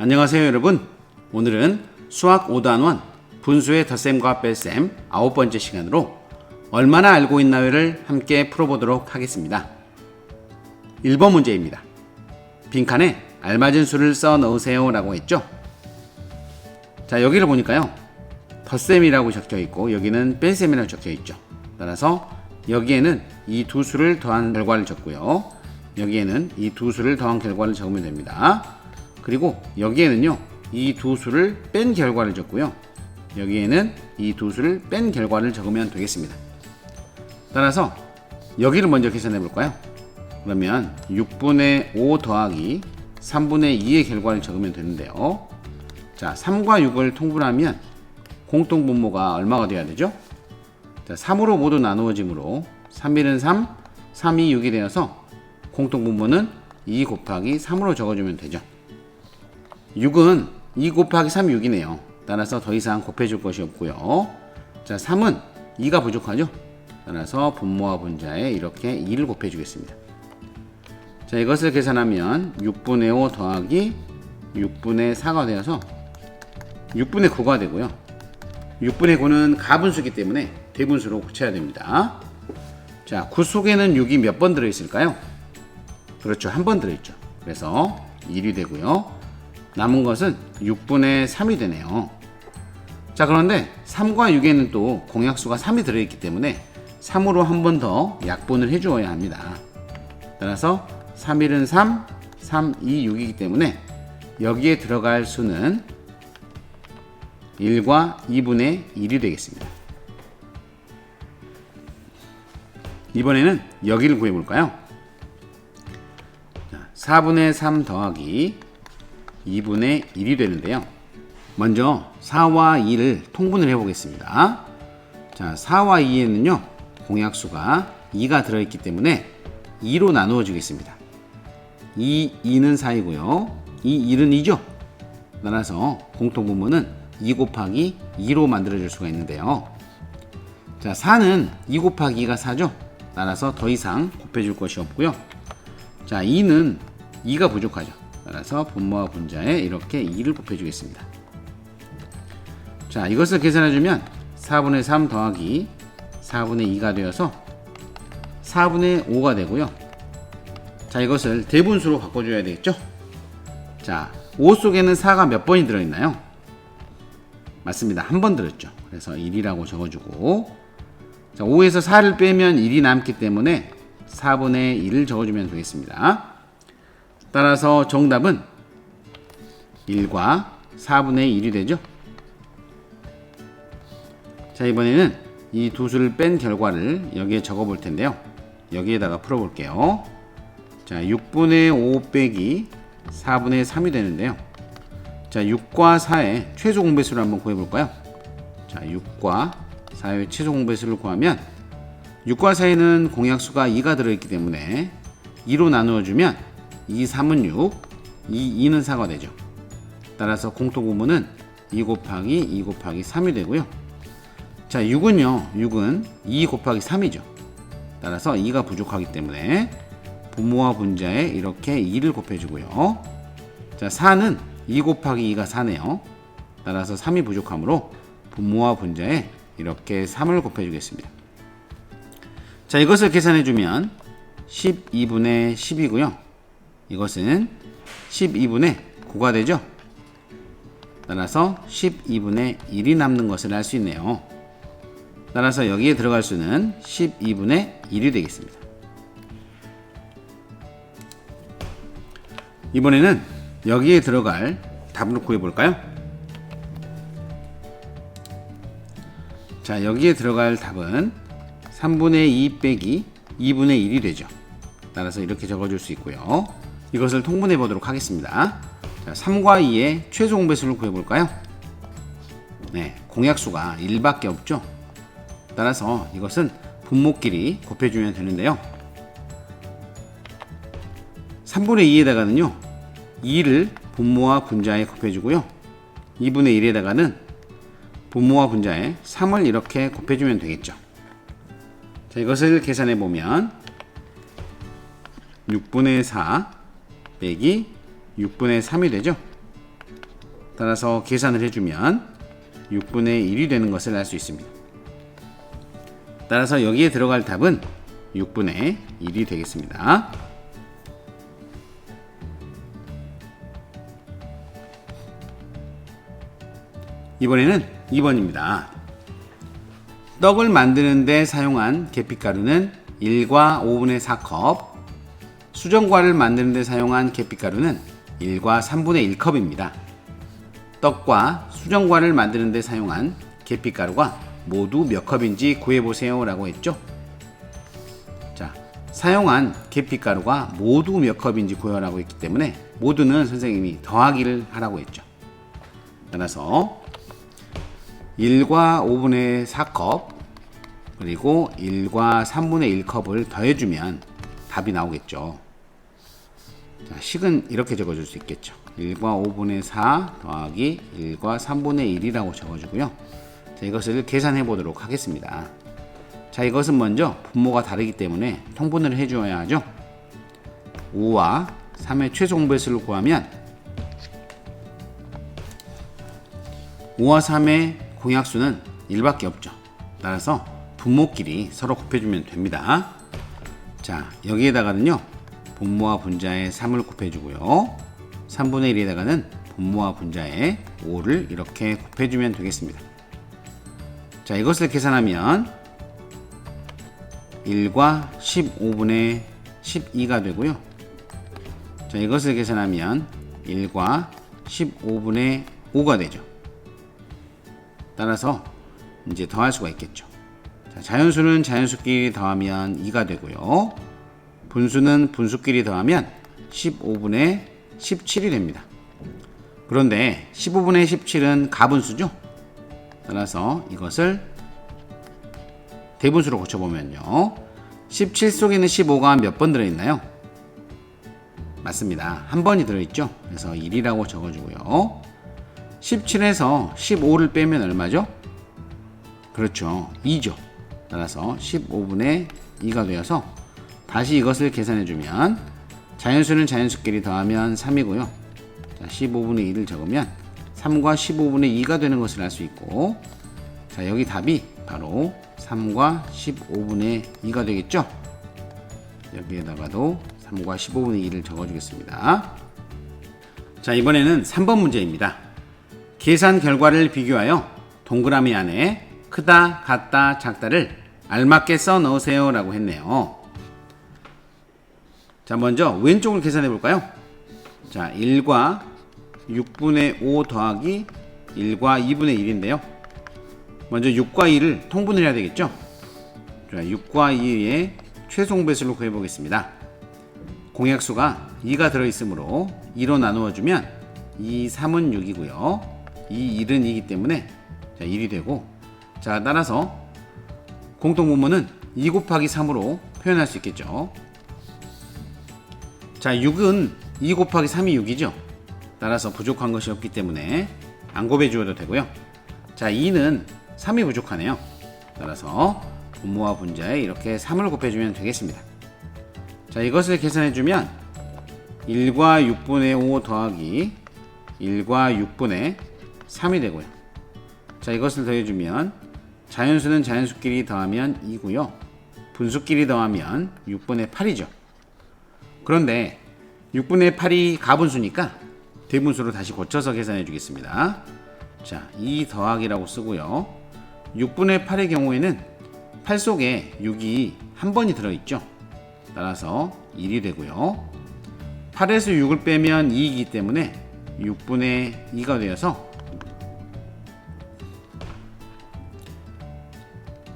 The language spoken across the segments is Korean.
안녕하세요 여러분. 오늘은 수학 5단원 분수의 덧셈과 뺄셈 9번째 시간으로 얼마나 알고 있나요를 함께 풀어보도록 하겠습니다. 1번 문제입니다. 빈칸에 알맞은 수를 써 넣으세요 라고 했죠. 자, 여기를 보니까요 덧셈이라고 적혀 있고 여기는 뺄셈이라고 적혀 있죠. 따라서 여기에는 이 두 수를 더한 결과를 적고요, 여기에는 이 두 수를 더한 결과를 적으면 됩니다. 그리고 여기에는요 이 두 수를 뺀 결과를 적고요, 여기에는 이 두 수를 뺀 결과를 적으면 되겠습니다. 따라서 여기를 먼저 계산해 볼까요? 그러면 6분의 5 더하기 3분의 2의 결과를 적으면 되는데요. 자, 3과 6을 통분하면 공통분모가 얼마가 돼야 되죠? 자, 3으로 모두 나누어지므로 3일은 3, 3이 6이 되어서 공통분모는 2 곱하기 3으로 적어주면 되죠. 6은 2 곱하기 3이 6이네요. 따라서 더 이상 곱해줄 것이 없고요. 자, 3은 2가 부족하죠. 따라서 분모와 분자에 이렇게 2를 곱해주겠습니다. 자, 이것을 계산하면 6분의 5 더하기 6분의 4가 되어서 6분의 9가 되고요. 6분의 9는 가분수이기 때문에 대분수로 고쳐야 됩니다. 자, 9 속에는 6이 몇 번 들어있을까요? 그렇죠, 한 번 들어있죠. 그래서 1이 되고요. 남은 것은 6분의 3이 되네요. 자, 그런데 3과 6에는 또 공약수가 3이 들어있기 때문에 3으로 한 번 더 약분을 해주어야 합니다. 따라서 3일은 3, 3, 2, 6이기 때문에 여기에 들어갈 수는 1과 2분의 1이 되겠습니다. 이번에는 여기를 구해볼까요? 4분의 3 더하기 2분의 1이 되는데요. 먼저 4와 2를 통분을 해보겠습니다. 자, 4와 2에는요 공약수가 2가 들어있기 때문에 2로 나누어 주겠습니다. 2는 4이고요. 1은 2죠. 따라서 공통분모는 2 곱하기 2로 만들어줄 수가 있는데요. 자, 4는 2 곱하기 2가 4죠. 따라서 더 이상 곱해줄 것이 없고요. 자, 2는 2가 부족하죠. 따라서 분모와 분자에 이렇게 2를 곱해주겠습니다. 자, 이것을 계산해주면 4분의 3 더하기 4분의 2가 되어서 4분의 5가 되고요. 자, 이것을 대분수로 바꿔줘야 되겠죠. 자, 5 속에는 4가 몇 번이 들어있나요? 맞습니다, 한 번 들었죠. 그래서 1이라고 적어주고, 자, 5에서 4를 빼면 1이 남기 때문에 4분의 1을 적어주면 되겠습니다. 따라서 정답은 1과 4분의 1이 되죠. 자, 이번에는 이 두 수를 뺀 결과를 여기에 적어 볼 텐데요. 여기에다가 풀어 볼게요. 자, 6분의 5 빼기 4분의 3이 되는데요. 자, 6과 4의 최소 공배수를 한번 구해 볼까요? 자, 6과 4의 최소 공배수를 구하면 6과 4에는 공약수가 2가 들어있기 때문에 2로 나누어 주면 2, 3은 6, 2는 4가 되죠. 따라서 공통분모는 2 곱하기 2 곱하기 3이 되고요. 자, 6은 2 곱하기 3이죠. 따라서 2가 부족하기 때문에 분모와 분자에 이렇게 2를 곱해주고요. 자, 4는 2 곱하기 2가 4네요. 따라서 3이 부족하므로 분모와 분자에 이렇게 3을 곱해주겠습니다. 자, 이것을 계산해주면 12분의 10이고요. 이것은 12분의 9가 되죠. 따라서 12분의 1이 남는 것을 알 수 있네요. 따라서 여기에 들어갈 수는 12분의 1이 되겠습니다. 이번에는 여기에 들어갈 답을 구해볼까요? 자, 여기에 들어갈 답은 3분의 2 빼기 2분의 1이 되죠. 따라서 이렇게 적어줄 수 있고요. 이것을 통분해 보도록 하겠습니다. 자, 3과 2의 최소 공배수를 구해볼까요? 네, 공약수가 1밖에 없죠. 따라서 이것은 분모끼리 곱해주면 되는데요. 3분의 2에다가는요 2를 분모와 분자에 곱해주고요, 2분의 1에다가는 분모와 분자에 3을 이렇게 곱해주면 되겠죠. 자, 이것을 계산해 보면 6분의 4 빼기 6분의 3이 되죠. 따라서 계산을 해주면 6분의 1이 되는 것을 알 수 있습니다. 따라서 여기에 들어갈 답은 6분의 1이 되겠습니다. 이번에는 2번입니다. 떡을 만드는 데 사용한 계피가루는 1과 5분의 4컵, 수정과를 만드는 데 사용한 계피가루는 1과 3분의 1컵입니다. 떡과 수정과를 만드는 데 사용한 계피가루가 모두 몇 컵인지 구해보세요 라고 했죠. 자, 사용한 계피가루가 모두 몇 컵인지 구해라고 했기 때문에 모두는 선생님이 더하기를 하라고 했죠. 따라서 1과 5분의 4컵 그리고 1과 3분의 1컵을 더해주면 답이 나오겠죠. 자, 식은 이렇게 적어줄 수 있겠죠. 1과 5분의 4 더하기 1과 3분의 1이라고 적어주고요. 자, 이것을 계산해 보도록 하겠습니다. 자, 이것은 먼저 분모가 다르기 때문에 통분을 해주어야 하죠. 5와 3의 최소 공배수를 구하면 5와 3의 공약수는 1밖에 없죠. 따라서 분모끼리 서로 곱해주면 됩니다. 자, 여기에다가는요 분모와 분자에 3을 곱해주고요 3분의 1에다가는 분모와 분자에 5를 이렇게 곱해주면 되겠습니다. 자, 이것을 계산하면 1과 15분의 12가 되고요. 자, 이것을 계산하면 1과 15분의 5가 되죠. 따라서 이제 더할 수가 있겠죠. 자, 자연수는 자연수끼리 더하면 2가 되고요. 분수는 분수끼리 더하면 15분의 17이 됩니다. 그런데 15분의 17은 가분수죠. 따라서 이것을 대분수로 고쳐보면요 17 속에는 15가 몇 번 들어있나요? 맞습니다. 한 번이 들어있죠. 그래서 1이라고 적어주고요 17에서 15를 빼면 얼마죠? 그렇죠, 2죠. 따라서 15분의 2가 되어서 다시 이것을 계산해주면 자연수는 자연수끼리 더하면 3이고요. 자, 15분의 2를 적으면 3과 15분의 2가 되는 것을 알 수 있고, 자, 여기 답이 바로 3과 15분의 2가 되겠죠. 여기에다가도 3과 15분의 2를 적어주겠습니다. 자, 이번에는 3번 문제입니다. 계산 결과를 비교하여 동그라미 안에 크다, 같다, 작다를 알맞게 써 넣으세요 라고 했네요. 자, 먼저 왼쪽을 계산해 볼까요? 자, 1과 6분의 5 더하기 1과 2분의 1인데요. 먼저 6과 2를 통분을 해야 되겠죠? 자, 6과 2의 최소 배수를 구해 보겠습니다. 공약수가 2가 들어있으므로 2로 나누어 주면 2, 3은 6이고요. 2, 1은 2이기 때문에 자, 1이 되고, 자, 따라서 공통분모는 2 곱하기 3으로 표현할 수 있겠죠. 자, 6은 2 곱하기 3이 6이죠. 따라서 부족한 것이 없기 때문에 안 곱해 주어도 되고요. 자, 2는 3이 부족하네요. 따라서 분모와 분자에 이렇게 3을 곱해주면 되겠습니다. 자, 이것을 계산해주면 1과 6분의 5 더하기 1과 6분의 3이 되고요. 자, 이것을 더해주면 자연수는 자연수끼리 더하면 2고요. 분수끼리 더하면 6분의 8이죠. 그런데 6분의 8이 가분수니까 대분수로 다시 고쳐서 계산해 주겠습니다. 자, 2 더하기라고 쓰고요. 6분의 8의 경우에는 8 속에 6이 한 번이 들어있죠. 따라서 1이 되고요. 8에서 6을 빼면 2이기 때문에 6분의 2가 되어서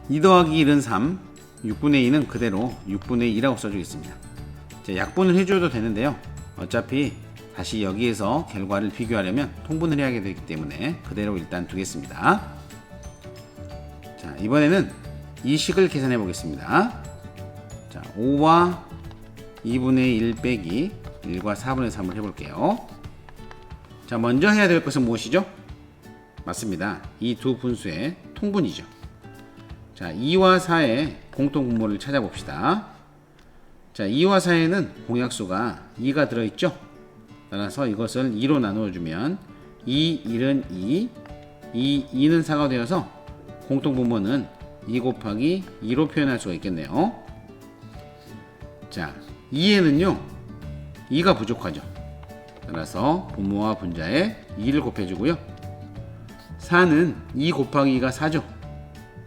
2 더하기 1은 3, 6분의 2는 그대로 6분의 2라고 써주겠습니다. 자, 약분을 해줘도 되는데요. 어차피 다시 여기에서 결과를 비교하려면 통분을 해야 되기 때문에 그대로 일단 두겠습니다. 자, 이번에는 이 식을 계산해 보겠습니다. 자, 5와 2분의 1 빼기 1과 4분의 3을 해볼게요. 자, 먼저 해야 될 것은 무엇이죠? 맞습니다. 이 두 분수의 통분이죠. 자, 2와 4의 공통분모를 찾아봅시다. 자, 2와 4에는 공약수가 2가 들어있죠. 따라서 이것을 2로 나누어주면 2, 1은 2, 2는 4가 되어서 공통분모는 2 곱하기 2로 표현할 수가 있겠네요. 자, 2에는요 2가 부족하죠. 따라서 분모와 분자에 2를 곱해주고요. 4는 2 곱하기 2가 4죠.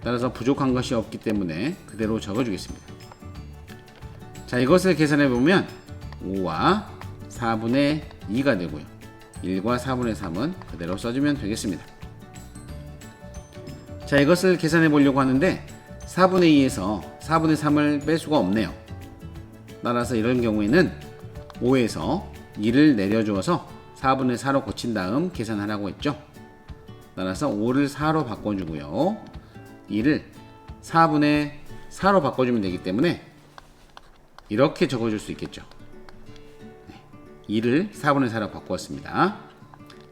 따라서 부족한 것이 없기 때문에 그대로 적어주겠습니다. 자, 이것을 계산해 보면 5와 4분의 2가 되고요. 1과 4분의 3은 그대로 써주면 되겠습니다. 자, 이것을 계산해 보려고 하는데 4분의 2에서 4분의 3을 뺄 수가 없네요. 따라서 이런 경우에는 5에서 2를 내려주어서 4분의 4로 고친 다음 계산하라고 했죠. 따라서 5를 4로 바꿔주고요. 2를 4분의 4로 바꿔주면 되기 때문에 이렇게 적어줄 수 있겠죠. 2를 4분의 4로 바꾸었습니다.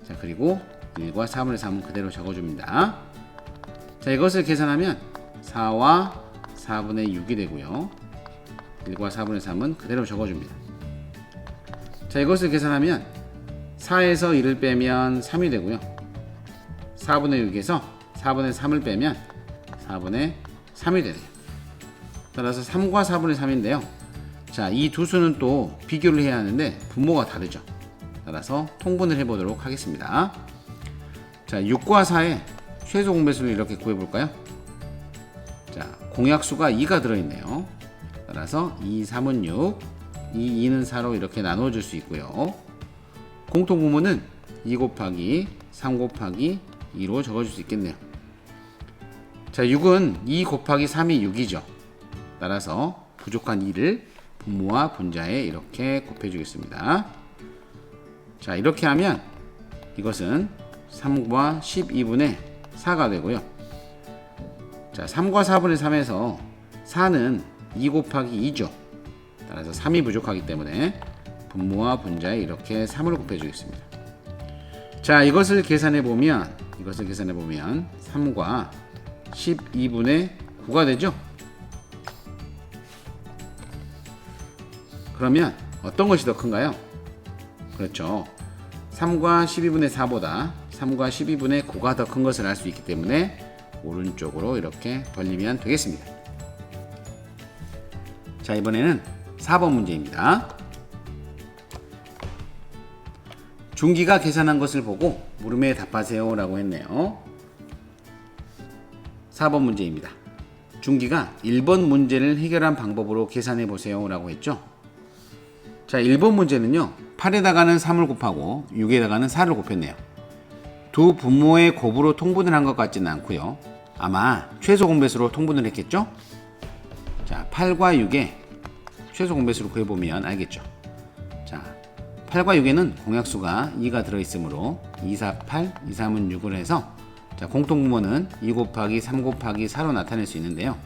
자, 그리고 1과 4분의 3은 그대로 적어줍니다. 자, 이것을 계산하면 4와 4분의 6이 되고요. 1과 4분의 3은 그대로 적어줍니다. 자, 이것을 계산하면 4에서 1을 빼면 3이 되고요. 4분의 6에서 4분의 3을 빼면 4분의 3이 되네요. 따라서 3과 4분의 3인데요. 자, 이 두 수는 또 비교를 해야 하는데 분모가 다르죠. 따라서 통분을 해보도록 하겠습니다. 자, 6과 4의 최소 공배수를 이렇게 구해볼까요? 자, 공약수가 2가 들어있네요. 따라서 2, 3은 6, 2, 2는 4로 이렇게 나눠줄 수 있고요. 공통분모는 2 곱하기 3 곱하기 2로 적어줄 수 있겠네요. 자, 6은 2 곱하기 3이 6이죠. 따라서 부족한 2를 분모와 분자에 이렇게 곱해주겠습니다. 자, 이렇게 하면 이것은 3과 12분의 4가 되고요. 자, 3과 4분의 3에서 4는 2 곱하기 2죠. 따라서 3이 부족하기 때문에 분모와 분자에 이렇게 3을 곱해주겠습니다. 자, 이것을 계산해 보면 3과 12분의 9가 되죠. 그러면 어떤 것이 더 큰가요? 그렇죠. 3과 12분의 4보다 3과 12분의 9가 더 큰 것을 알 수 있기 때문에 오른쪽으로 이렇게 벌리면 되겠습니다. 자, 이번에는 4번 문제입니다. 중기가 계산한 것을 보고 물음에 답하세요 라고 했네요. 4번 문제입니다. 중기가 1번 문제를 해결한 방법으로 계산해 보세요 라고 했죠. 자, 1번 문제는요 8에다가는 3을 곱하고 6에다가는 4를 곱했네요. 두 분모의 곱으로 통분을 한 것 같지는 않고요. 아마 최소 공배수로 통분을 했겠죠. 자, 8과 6의 최소 공배수를 구해보면 알겠죠. 자, 8과 6에는 공약수가 2가 들어있으므로 2, 4, 8, 2, 3은 6을 해서 자, 공통분모는 2 곱하기 3 곱하기 4로 나타낼 수 있는데요.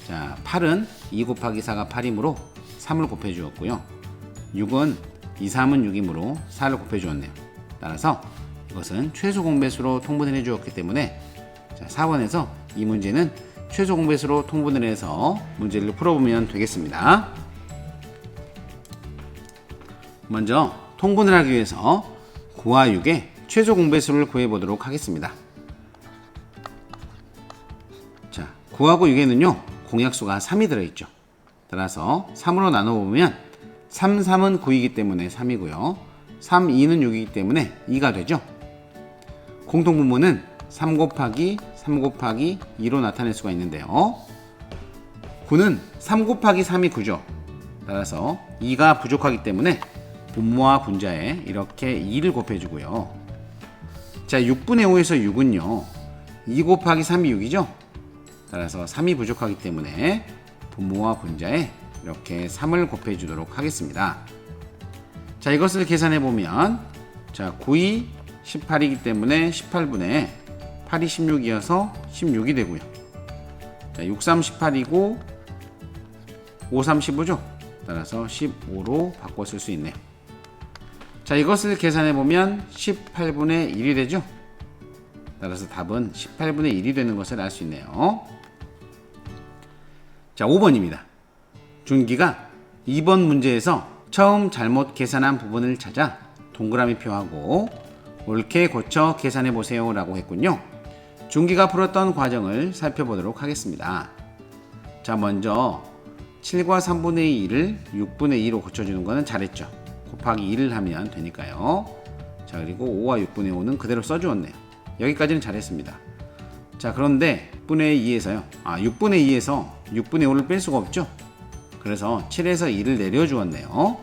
자, 8은 2 곱하기 4가 8이므로 3을 곱해 주었고요. 6은 2, 3은 6이므로 4를 곱해 주었네요. 따라서 이것은 최소 공배수로 통분을 해 주었기 때문에 자, 4번에서 이 문제는 최소 공배수로 통분을 해서 문제를 풀어보면 되겠습니다. 먼저 통분을 하기 위해서 9와 6의 최소 공배수를 구해보도록 하겠습니다. 자, 9하고 6에는요 공약수가 3이 들어있죠. 따라서 3으로 나눠보면 3, 3은 9이기 때문에 3이고요. 3, 2는 6이기 때문에 2가 되죠. 공통분모는 3 곱하기 3 곱하기 2로 나타낼 수가 있는데요. 9는 3 곱하기 3이 9죠. 따라서 2가 부족하기 때문에 분모와 분자에 이렇게 2를 곱해주고요. 자, 6분의 5에서 6은요 2 곱하기 3이 6이죠. 따라서 3이 부족하기 때문에 분모와 분자에 이렇게 3을 곱해주도록 하겠습니다. 자, 이것을 계산해보면 자, 9이 18이기 때문에 18분의 8이 16이어서 16이 되고요. 자, 6, 3, 18이고 5, 3, 15죠. 따라서 15로 바꿔 쓸 수 있네요. 자, 이것을 계산해보면 18분의 1이 되죠. 따라서 답은 18분의 1이 되는 것을 알 수 있네요. 자, 5번입니다. 준기가 2번 문제에서 처음 잘못 계산한 부분을 찾아 동그라미 표하고 옳게 고쳐 계산해 보세요 라고 했군요. 준기가 풀었던 과정을 살펴보도록 하겠습니다. 자, 먼저 7과 3분의 2를 6분의 2로 고쳐주는 거는 잘했죠. 곱하기 2를 하면 되니까요. 자, 그리고 5와 6분의 5는 그대로 써주었네요. 여기까지는 잘했습니다. 자, 그런데 6분의 2에서요. 6분의 2에서 6분의 5를 뺄 수가 없죠. 그래서 7에서 2를 내려주었네요.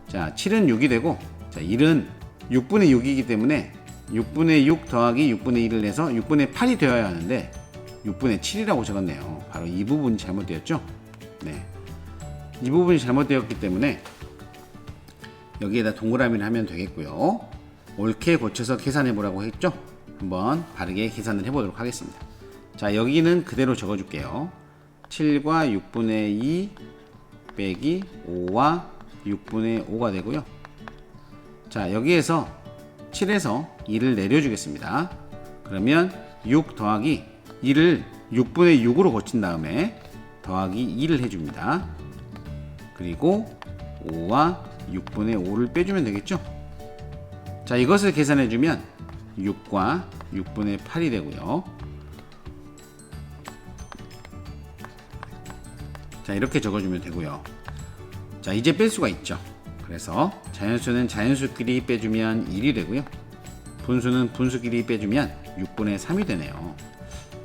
자, 7은 6이 되고, 자, 1은 6분의 6이기 때문에 6분의 6 더하기 6분의 1을 해서 6분의 8이 되어야 하는데 6분의 7이라고 적었네요. 바로 이 부분이 잘못되었죠. 네, 이 부분이 잘못되었기 때문에 여기에다 동그라미를 하면 되겠고요. 옳게 고쳐서 계산해 보라고 했죠. 한번 바르게 계산을 해 보도록 하겠습니다. 자, 여기는 그대로 적어 줄게요. 7과 6분의 2 빼기 5와 6분의 5가 되고요. 자, 여기에서 7에서 2를 내려주겠습니다. 그러면 6 더하기 2를 6분의 6으로 고친 다음에 더하기 2를 해줍니다. 그리고 5와 6분의 5를 빼주면 되겠죠. 자, 이것을 계산해주면 6과 6분의 8이 되고요. 자, 이렇게 적어주면 되고요. 자, 이제 뺄 수가 있죠. 그래서 자연수는 자연수끼리 빼주면 1이 되고요. 분수는 분수끼리 빼주면 6분의 3이 되네요.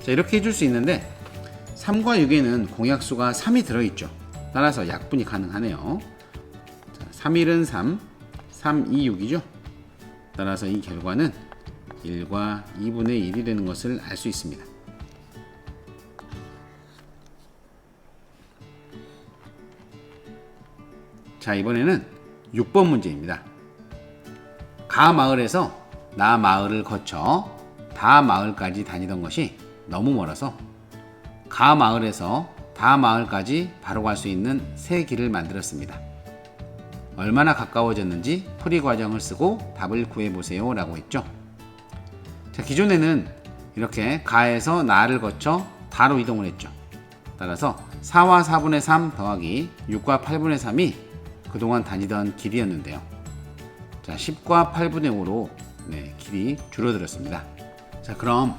자, 이렇게 해줄 수 있는데 3과 6에는 공약수가 3이 들어있죠. 따라서 약분이 가능하네요. 자, 3, 1은 3, 3, 2, 6이죠. 따라서 이 결과는 1과 2분의 1이 되는 것을 알 수 있습니다. 자, 이번에는 6번 문제입니다. 가 마을에서 나 마을을 거쳐 다 마을까지 다니던 것이 너무 멀어서 가 마을에서 다 마을까지 바로 갈 수 있는 새 길을 만들었습니다. 얼마나 가까워졌는지 풀이 과정을 쓰고 답을 구해보세요 라고 했죠. 자, 기존에는 이렇게 가에서 나를 거쳐 다로 이동을 했죠. 따라서 4와 4분의 3 더하기 6과 8분의 3이 그동안 다니던 길이었는데요. 자, 10과 8분의 5로 길이 줄어들었습니다. 자, 그럼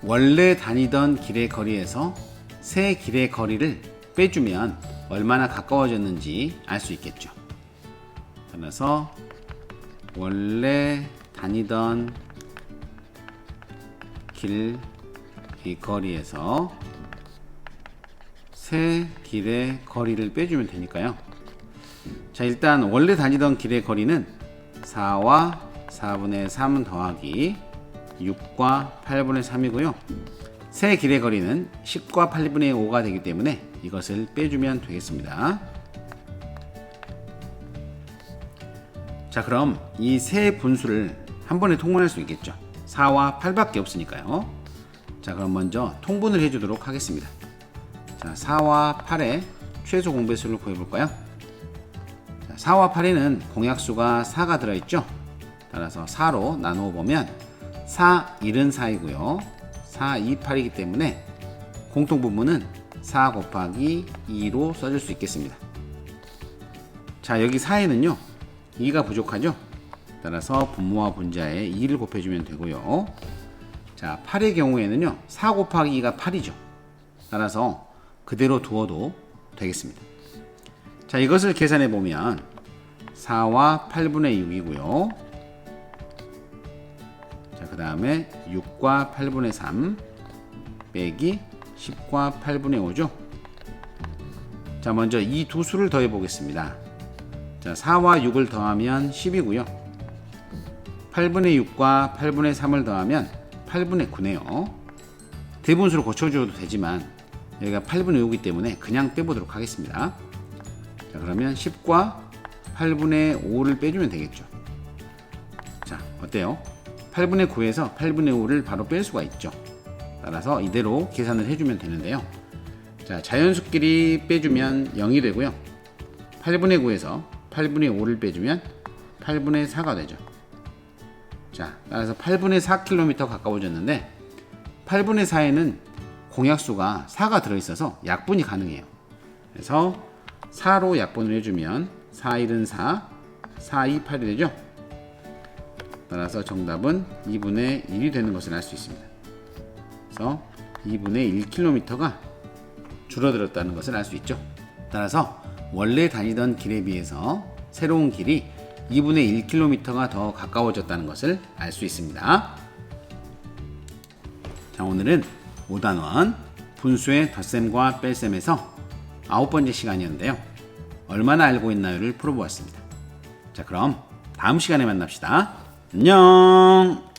원래 다니던 길의 거리에서 새 길의 거리를 빼주면 얼마나 가까워졌는지 알 수 있겠죠. 따라서 원래 다니던 길 이 거리에서 새 길의 거리를 빼주면 되니까요. 자, 일단 원래 다니던 길의 거리는 4와 4분의 3 더하기 6과 8분의 3이고요. 새 길의 거리는 10과 8분의 5가 되기 때문에 이것을 빼주면 되겠습니다. 자, 그럼 이 세 분수를 한 번에 통분할 수 있겠죠. 4와 8밖에 없으니까요. 자, 그럼 먼저 통분을 해주도록 하겠습니다. 자, 4와 8의 최소 공배수를 구해볼까요? 자, 4와 8에는 공약수가 4가 들어있죠. 따라서 4로 나누어 보면 4, 1은 4이고요. 4, 2, 8이기 때문에 공통분모는 4 곱하기 2로 써줄 수 있겠습니다. 자, 여기 4에는요 2가 부족하죠. 따라서 분모와 분자에 2를 곱해주면 되고요. 자, 8의 경우에는요 4 곱하기 2가 8이죠. 따라서 그대로 두어도 되겠습니다. 자, 이것을 계산해 보면 4와 8분의 6이고요. 자, 그 다음에 6과 8분의 3 빼기 10과 8분의 5죠. 자, 먼저 이 두 수를 더해 보겠습니다. 자, 4와 6을 더하면 10이고요. 8분의 6과 8분의 3을 더하면 8분의 9네요. 대분수로 고쳐줘도 되지만 여기가 8분의 5이기 때문에 그냥 빼보도록 하겠습니다. 자, 그러면 10과 8분의 5를 빼주면 되겠죠. 자, 어때요? 8분의 9에서 8분의 5를 바로 뺄 수가 있죠. 따라서 이대로 계산을 해주면 되는데요. 자, 자연수끼리 빼주면 0이 되고요. 8분의 9에서 8분의 5를 빼주면 8분의 4가 되죠. 자, 따라서 8분의 4km 가까워졌는데 8분의 4에는 공약수가 4가 들어있어서 약분이 가능해요. 그래서 4로 약분을 해주면 4, 1은 4, 4, 2, 8이 되죠. 따라서 정답은 2분의 1이 되는 것을 알 수 있습니다. 그래서 2분의 1km가 줄어들었다는 것을 알 수 있죠. 따라서 원래 다니던 길에 비해서 새로운 길이 2분의 1km가 더 가까워졌다는 것을 알 수 있습니다. 자, 오늘은 5단원 분수의 덧셈과 뺄셈에서 9번째 시간이었는데요. 얼마나 알고 있나요를 풀어보았습니다. 자, 그럼 다음 시간에 만납시다. 안녕.